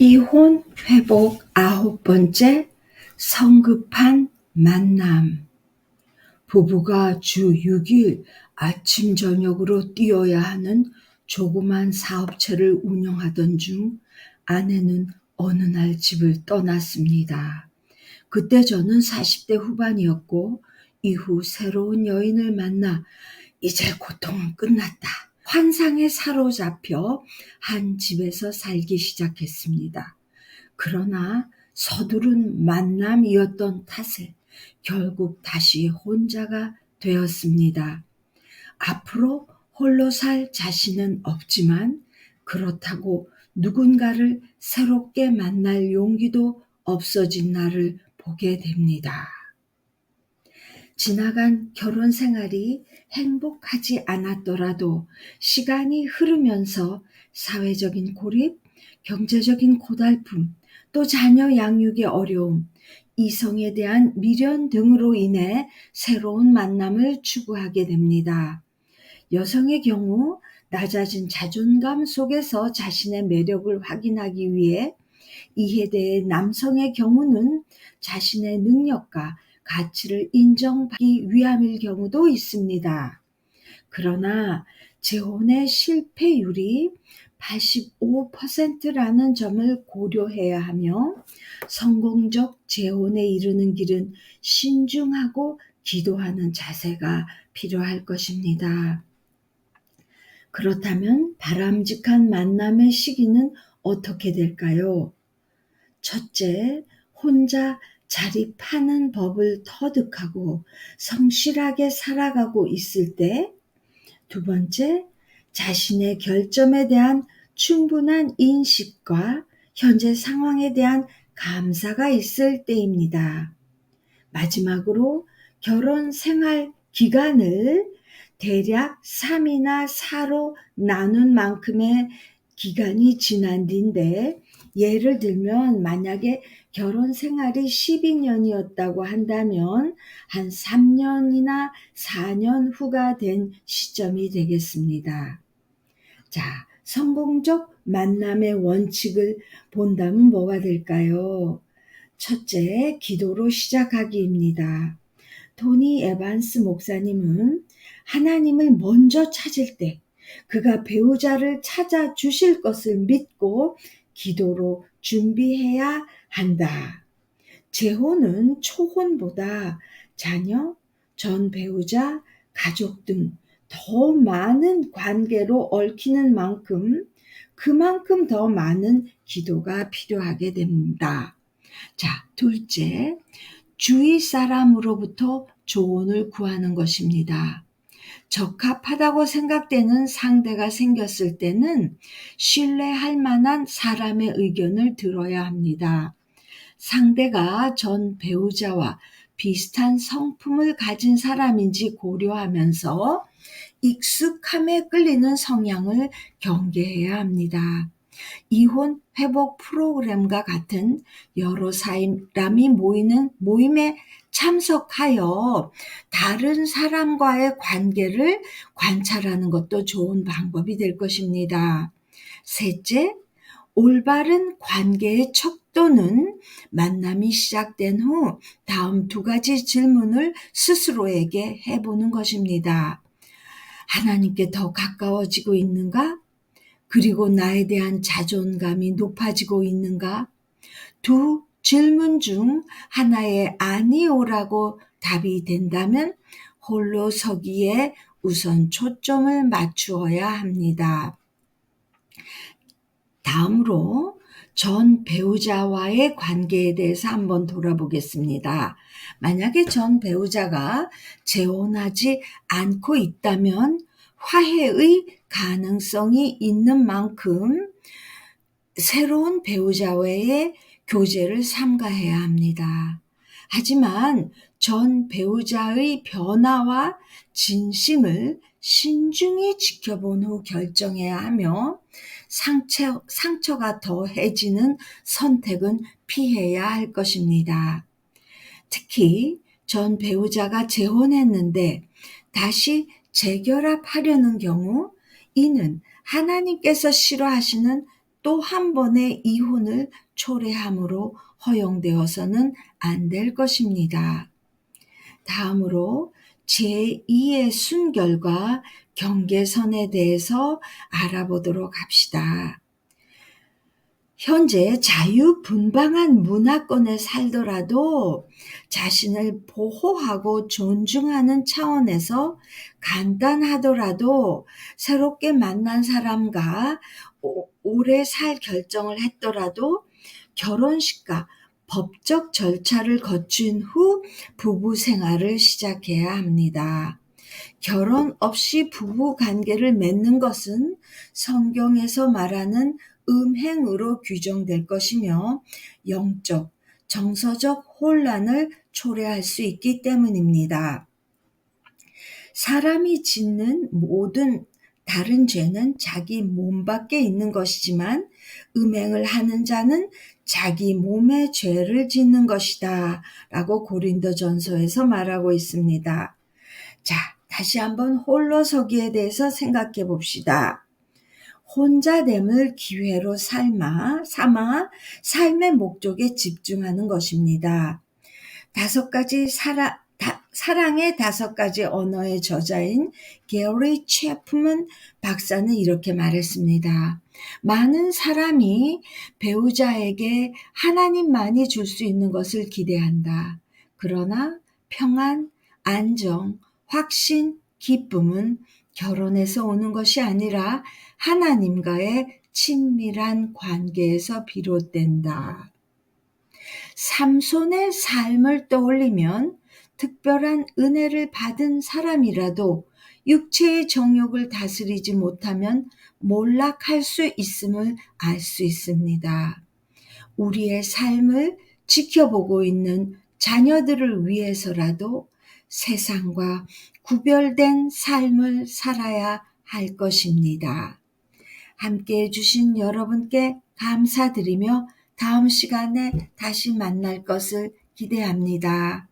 이혼 회복 9번째 성급한 만남. 부부가 주 6일 아침 저녁으로 뛰어야 하는 조그만 사업체를 운영하던 중 아내는 어느 날 집을 떠났습니다. 그때 저는 40대 후반이었고 이후 새로운 여인을 만나 이제 고통은 끝났다. 환상에 사로잡혀 한 집에서 살기 시작했습니다. 그러나 서두른 만남이었던 탓에 결국 다시 혼자가 되었습니다. 앞으로 홀로 살 자신은 없지만 그렇다고 누군가를 새롭게 만날 용기도 없어진 나를 보게 됩니다. 지나간 결혼 생활이 행복하지 않았더라도 시간이 흐르면서 사회적인 고립, 경제적인 고달픔, 또 자녀 양육의 어려움, 이성에 대한 미련 등으로 인해 새로운 만남을 추구하게 됩니다. 여성의 경우 낮아진 자존감 속에서 자신의 매력을 확인하기 위해, 이에 대해 남성의 경우는 자신의 능력과 가치를 인정받기 위함일 경우도 있습니다. 그러나 재혼의 실패율이 85%라는 점을 고려해야 하며 성공적 재혼에 이르는 길은 신중하고 기도하는 자세가 필요할 것입니다. 그렇다면 바람직한 만남의 시기는 어떻게 될까요? 첫째, 혼자 자립하는 법을 터득하고 성실하게 살아가고 있을 때. 두 번째, 자신의 결점에 대한 충분한 인식과 현재 상황에 대한 감사가 있을 때입니다. 마지막으로 결혼 생활 기간을 대략 3이나 4로 나눈 만큼의 기간이 지난 뒤인데, 예를 들면 만약에 결혼 생활이 12년이었다고 한다면 한 3년이나 4년 후가 된 시점이 되겠습니다. 자, 성공적 만남의 원칙을 본다면 뭐가 될까요? 첫째, 기도로 시작하기입니다. 토니 에반스 목사님은 하나님을 먼저 찾을 때 그가 배우자를 찾아 주실 것을 믿고 기도로 준비해야 한다. 재혼은 초혼보다 자녀, 전 배우자, 가족 등 더 많은 관계로 얽히는 만큼 그만큼 더 많은 기도가 필요하게 됩니다. 자, 둘째, 주위 사람으로부터 조언을 구하는 것입니다. 적합하다고 생각되는 상대가 생겼을 때는 신뢰할 만한 사람의 의견을 들어야 합니다. 상대가 전 배우자와 비슷한 성품을 가진 사람인지 고려하면서 익숙함에 끌리는 성향을 경계해야 합니다. 이혼 회복 프로그램과 같은 여러 사람이 모이는 모임에 참석하여 다른 사람과의 관계를 관찰하는 것도 좋은 방법이 될 것입니다. 셋째, 올바른 관계의 척도는 만남이 시작된 후 다음 두 가지 질문을 스스로에게 해보는 것입니다. 하나님께 더 가까워지고 있는가? 그리고 나에 대한 자존감이 높아지고 있는가? 두 질문 중 하나에 아니오라고 답이 된다면 홀로 서기에 우선 초점을 맞추어야 합니다. 다음으로 전 배우자와의 관계에 대해서 한번 돌아보겠습니다. 만약에 전 배우자가 재혼하지 않고 있다면 화해의 가능성이 있는 만큼 새로운 배우자와의 교제를 삼가해야 합니다. 하지만 전 배우자의 변화와 진심을 신중히 지켜본 후 결정해야 하며 상처가 더해지는 선택은 피해야 할 것입니다. 특히 전 배우자가 재혼했는데 다시 재결합하려는 경우 이는 하나님께서 싫어하시는 또 한 번의 이혼을 초래함으로 허용되어서는 안 될 것입니다. 다음으로 제2의 순결과 경계선에 대해서 알아보도록 합시다. 현재 자유분방한 문화권에 살더라도 자신을 보호하고 존중하는 차원에서 간단하더라도 새롭게 만난 사람과 오래 살 결정을 했더라도 결혼식과 법적 절차를 거친 후 부부 생활을 시작해야 합니다. 결혼 없이 부부 관계를 맺는 것은 성경에서 말하는 음행으로 규정될 것이며 영적, 정서적 혼란을 초래할 수 있기 때문입니다. 사람이 짓는 모든 다른 죄는 자기 몸 밖에 있는 것이지만 음행을 하는 자는 자기 몸의 죄를 짓는 것이다 라고 고린도전서에서 말하고 있습니다. 자, 다시 한번 홀로서기에 대해서 생각해 봅시다. 혼자됨을 기회로 삼아 삶의 목적에 집중하는 것입니다. 사랑의 5가지 언어의 저자인 게리 채프먼 박사는 이렇게 말했습니다. 많은 사람이 배우자에게 하나님만이 줄 수 있는 것을 기대한다. 그러나 평안, 안정, 확신, 기쁨은 결혼에서 오는 것이 아니라 하나님과의 친밀한 관계에서 비롯된다. 삼손의 삶을 떠올리면 특별한 은혜를 받은 사람이라도 육체의 정욕을 다스리지 못하면 몰락할 수 있음을 알 수 있습니다. 우리의 삶을 지켜보고 있는 자녀들을 위해서라도 세상과 구별된 삶을 살아야 할 것입니다. 함께 해주신 여러분께 감사드리며 다음 시간에 다시 만날 것을 기대합니다.